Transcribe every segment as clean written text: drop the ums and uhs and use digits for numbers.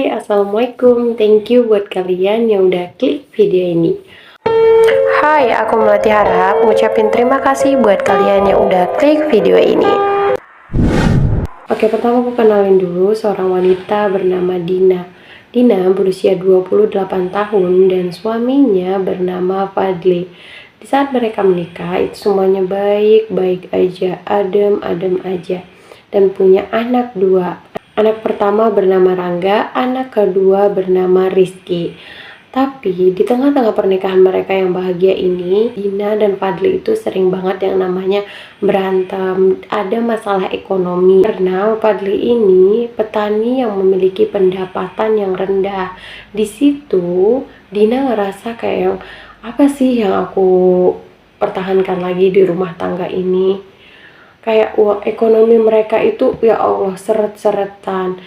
Hai, Assalamualaikum. Thank you buat kalian yang udah klik video ini. Hai, aku Melati Harap ngucapin terima kasih buat kalian yang udah klik video ini. Oke, pertama aku kenalin dulu seorang wanita bernama Dina. Dina berusia 28 tahun dan suaminya bernama Fadli. Di saat mereka menikah, itu semuanya baik-baik aja, adem-adem aja. Dan punya anak 2. Anak pertama bernama Rangga, anak kedua bernama Rizky. Tapi di tengah-tengah pernikahan mereka yang bahagia ini, Dina dan Fadli itu sering banget yang namanya berantem, ada masalah ekonomi. Karena Fadli ini petani yang memiliki pendapatan yang rendah. Di situ Dina ngerasa kayak apa sih yang aku pertahankan lagi di rumah tangga ini? Kayak ekonomi mereka itu ya Allah seret-seretan.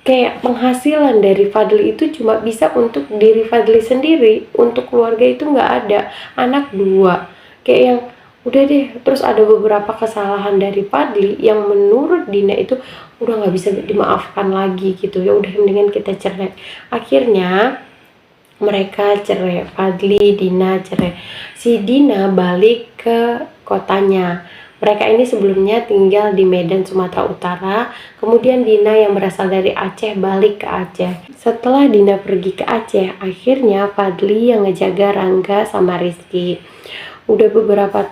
Kayak penghasilan dari Fadli itu cuma bisa untuk diri Fadli sendiri, untuk keluarga itu nggak ada. Anak 2, kayak yang udah deh. Terus ada beberapa kesalahan dari Fadli yang menurut Dina itu udah nggak bisa dimaafkan lagi gitu. Ya udah mendingan kita cerai. Akhirnya mereka cerai, Fadli, Dina cerai. Si Dina balik ke kotanya. Mereka ini sebelumnya tinggal di Medan, Sumatera Utara. Kemudian Dina yang berasal dari Aceh balik ke Aceh. Setelah Dina pergi ke Aceh, akhirnya Fadli yang ngejaga Rangga sama Rizky. Udah beberapa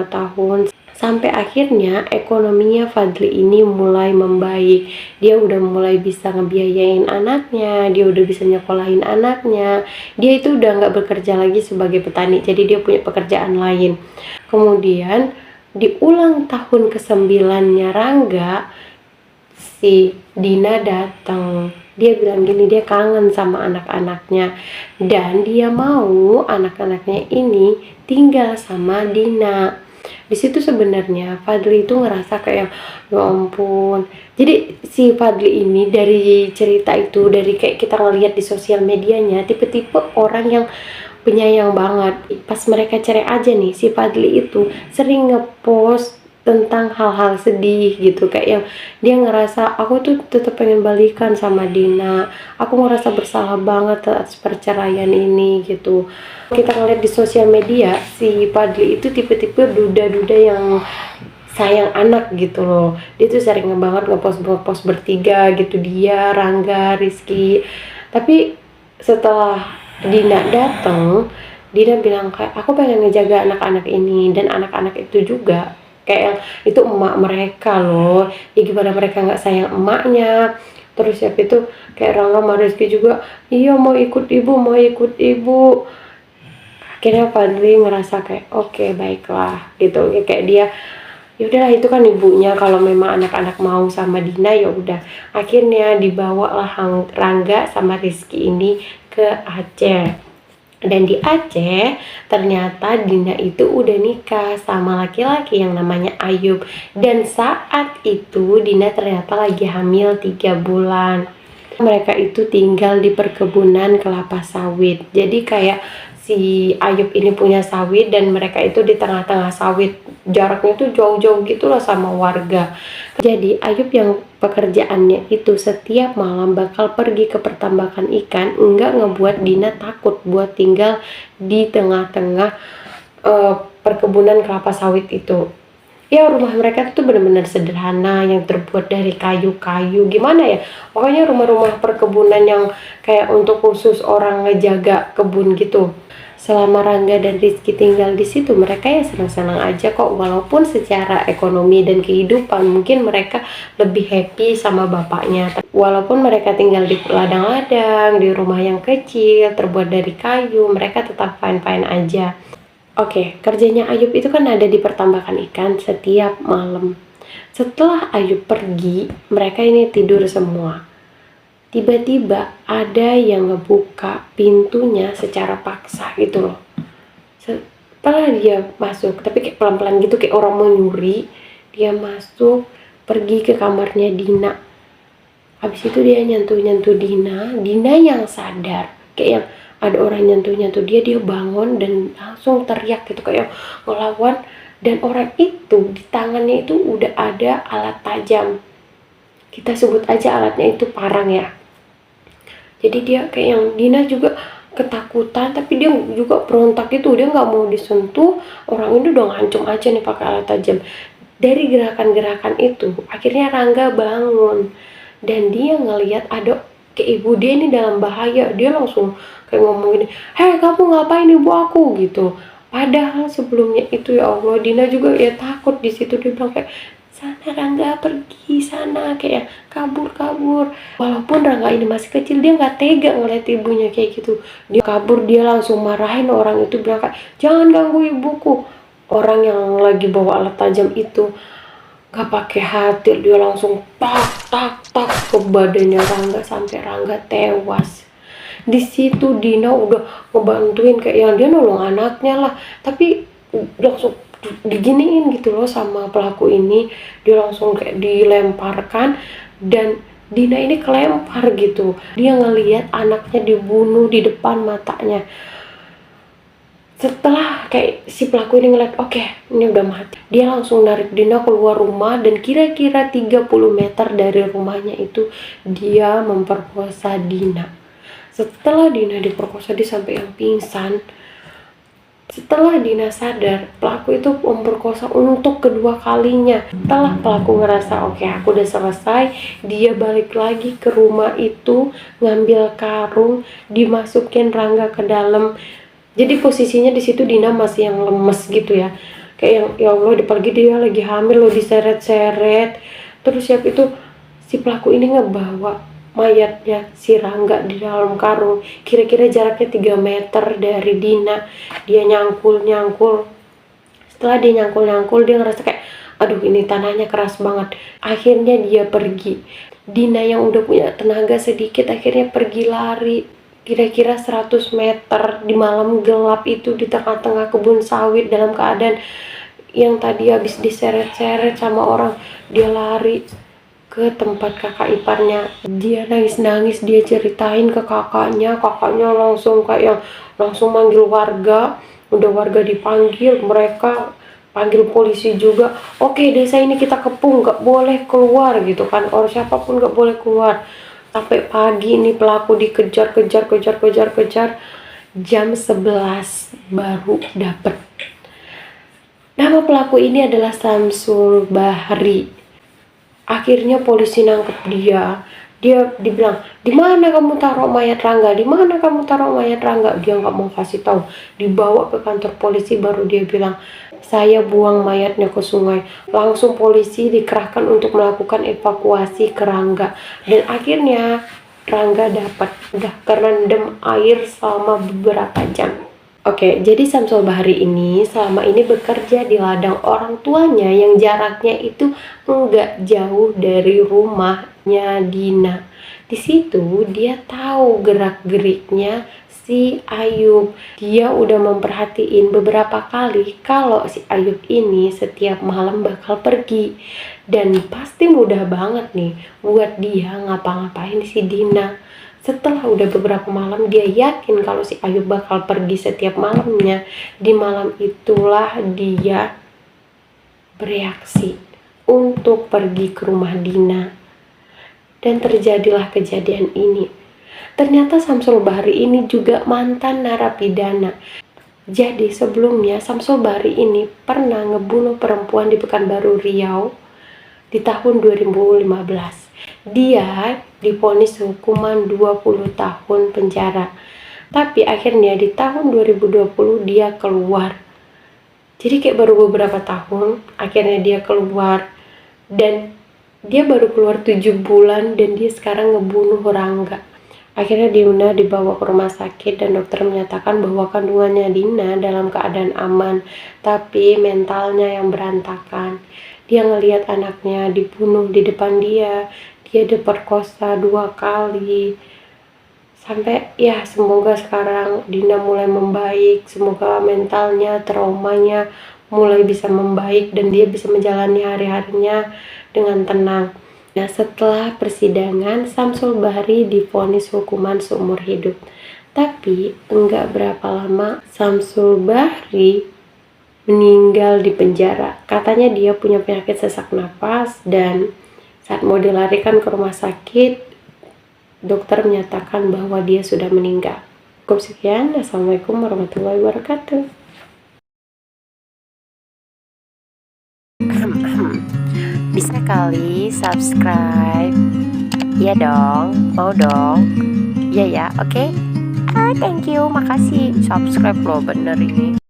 tahun, sampai akhirnya ekonominya Fadli ini mulai membaik. Dia udah mulai bisa ngebiayain anaknya, dia udah bisa nyekolahin anaknya. Dia itu udah nggak bekerja lagi sebagai petani, jadi dia punya pekerjaan lain. Kemudian di ulang tahun ke-9-nya Rangga, si Dina datang. Dia bilang gini, dia kangen sama anak-anaknya dan dia mau anak-anaknya ini tinggal sama Dina. Di situ sebenarnya Fadli itu ngerasa kayak ya ampun. Jadi si Fadli ini dari cerita itu, dari kayak kita ngelihat di sosial medianya, tipe-tipe orang yang penyayang banget. Pas mereka cerai aja nih, si Fadli itu sering ngepost tentang hal-hal sedih gitu, kayak yang dia ngerasa aku tuh tetap pengen balikan sama Dina, aku ngerasa bersalah banget atas perceraian ini gitu. Kita ngeliat di sosial media, si Fadli itu tipe-tipe duda-duda yang sayang anak gitu loh. Dia tuh sering banget ngepost bertiga gitu, dia, Rangga, Rizky. Tapi setelah Dina datang, Dina bilang kayak aku pengen ngejaga anak-anak ini, dan anak-anak itu juga kayak yang itu emak mereka loh. Ya gimana mereka nggak sayang emaknya. Terus siapa itu kayak Rangga sama Rizky juga, iya mau ikut ibu. Akhirnya Fadli ngerasa kayak oke, baiklah gitu. Ya, kayak dia ya udahlah, itu kan ibunya, kalau memang anak-anak mau sama Dina ya udah. Akhirnya dibawalah Rangga sama Rizky ini ke Aceh. Dan di Aceh ternyata Dina itu udah nikah sama laki-laki yang namanya Ayub. Dan saat itu Dina ternyata lagi hamil 3 bulan. Mereka itu tinggal di perkebunan kelapa sawit. Jadi kayak si Ayub ini punya sawit dan mereka itu di tengah-tengah sawit. Jaraknya tuh jauh-jauh gitu loh sama warga. Jadi Ayub yang pekerjaannya itu setiap malam bakal pergi ke pertambakan ikan, enggak ngebuat Dina takut buat tinggal di tengah-tengah perkebunan kelapa sawit itu. Ya rumah mereka tuh benar-benar sederhana, yang terbuat dari kayu-kayu, gimana ya, pokoknya rumah-rumah perkebunan yang kayak untuk khusus orang ngejaga kebun gitu. Selama Rangga dan Rizky tinggal di situ, mereka ya senang-senang aja kok, walaupun secara ekonomi dan kehidupan mungkin mereka lebih happy sama bapaknya. Walaupun mereka tinggal di ladang-ladang, di rumah yang kecil terbuat dari kayu, mereka tetap fine-fine aja. Oke, kerjanya Ayub itu kan ada di pertambakan ikan setiap malam. Setelah Ayub pergi, mereka ini tidur semua. Tiba-tiba ada yang ngebuka pintunya secara paksa gitu loh. Setelah dia masuk, tapi kayak pelan-pelan gitu, kayak orang mau nyuri. Dia masuk, pergi ke kamarnya Dina. Habis itu dia nyentuh-nyentuh Dina. Dina yang sadar, kayak yang ada orang nyentuh-nyentuh dia bangun dan langsung teriak gitu kayak ngelawan. Dan orang itu di tangannya itu udah ada alat tajam, kita sebut aja alatnya itu parang ya. Jadi dia kayak yang Dina juga ketakutan, tapi dia juga berontak itu, dia nggak mau disentuh. Orang ini udah ngancem aja nih pakai alat tajam. Dari gerakan-gerakan itu akhirnya Rangga bangun dan dia ngelihat ada kayak ibu dia ini dalam bahaya. Dia langsung kayak ngomong gini, "Hei, kamu ngapain ibu aku?" gitu. Padahal sebelumnya itu, ya Allah, Dina juga ya takut di situ. Dia bilang kayak, "Sana Rangga, pergi sana," kayak kabur. Walaupun Rangga ini masih kecil, dia nggak tega ngeliat ibunya kayak gitu. Dia kabur, dia langsung marahin orang itu, bilang kayak, "Jangan ganggu ibuku." Orang yang lagi bawa alat tajam itu gak pakai hati, dia langsung tak ke badannya Rangga sampai Rangga tewas. Di situ Dina udah ngebantuin kayak yang dia nolong anaknya lah, tapi langsung diginiin gitu loh sama pelaku ini. Dia langsung kayak dilemparkan dan Dina ini kelempar gitu. Dia ngelihat anaknya dibunuh di depan matanya. Setelah kayak si pelaku ini ngeliat, oke, ini udah mati, dia langsung narik Dina keluar rumah dan kira-kira 30 meter dari rumahnya itu dia memperkosa Dina. Setelah Dina diperkosa, dia sampai yang pingsan. Setelah Dina sadar, pelaku itu memperkosa untuk kedua kalinya. Setelah pelaku ngerasa oke, aku udah selesai, dia balik lagi ke rumah itu, ngambil karung, dimasukin Rangga ke dalam. Jadi posisinya di situ Dina masih yang lemes gitu ya, kayak yang ya Allah, apalagi dia lagi hamil loh, diseret-seret. Terus siap itu si pelaku ini ngebawa mayatnya si Rangga di dalam karung, kira-kira jaraknya 3 meter dari Dina. Dia nyangkul. Setelah dia nyangkul, dia ngerasa kayak, aduh ini tanahnya keras banget. Akhirnya dia pergi. Dina yang udah punya tenaga sedikit akhirnya pergi lari kira-kira 100 meter di malam gelap itu, di tengah-tengah kebun sawit, dalam keadaan yang tadi habis diseret-seret sama orang. Dia lari ke tempat kakak iparnya. Dia nangis-nangis, dia ceritain ke kakaknya langsung kayak yang langsung manggil warga. Udah warga dipanggil, mereka panggil polisi juga. Oke, desa ini kita kepung, gak boleh keluar gitu kan, orang siapapun gak boleh keluar. Sampai pagi nih pelaku dikejar. Jam 11 baru dapet. Nama pelaku ini adalah Samsul Bahri. Akhirnya polisi nangkep dia. Dia dibilang, "Di mana kamu taruh mayat Rangga? Di mana kamu taruh mayat Rangga?" Dia nggak mau kasih tahu. Dibawa ke kantor polisi, baru dia bilang, "Saya buang mayatnya ke sungai." Langsung polisi dikerahkan untuk melakukan evakuasi ke Rangga. Dan akhirnya Rangga dapat udah kerendam air selama beberapa jam. Oke, jadi Samsul Bahri ini selama ini bekerja di ladang orang tuanya yang jaraknya itu enggak jauh dari rumahnya Dina. Di situ dia tahu gerak-geriknya si Ayub. Dia udah memperhatiin beberapa kali kalau si Ayub ini setiap malam bakal pergi. Dan pasti mudah banget nih buat dia ngapa-ngapain si Dina. Setelah udah beberapa malam, dia yakin kalau si Ayub bakal pergi setiap malamnya. Di malam itulah dia bereaksi untuk pergi ke rumah Dina. Dan terjadilah kejadian ini. Ternyata Samsul Bahri ini juga mantan narapidana. Jadi sebelumnya Samsul Bahri ini pernah ngebunuh perempuan di Pekanbaru Riau di tahun 2015. Dia divonis hukuman 20 tahun penjara. Tapi akhirnya di tahun 2020 dia keluar. Jadi kayak baru beberapa tahun akhirnya dia keluar. Dan dia baru keluar 7 bulan dan dia sekarang ngebunuh Rangga. Akhirnya Dina dibawa ke rumah sakit dan dokter menyatakan bahwa kandungannya Dina dalam keadaan aman, tapi mentalnya yang berantakan. Dia ngelihat anaknya dibunuh di depan dia diperkosa 2 kali. Sampai ya semoga sekarang Dina mulai membaik, semoga mentalnya, traumanya mulai bisa membaik dan dia bisa menjalani hari-harinya dengan tenang. Nah, setelah persidangan Samsul Bahri divonis hukuman seumur hidup. Tapi enggak berapa lama Samsul Bahri meninggal di penjara. Katanya dia punya penyakit sesak napas dan saat mau dilarikan ke rumah sakit dokter menyatakan bahwa dia sudah meninggal. Cukup sekian, Assalamualaikum warahmatullahi wabarakatuh. Bisa kali subscribe. Iya dong, mau dong. Iya ya, oke. Thank you, makasih. Subscribe loh, bener ini.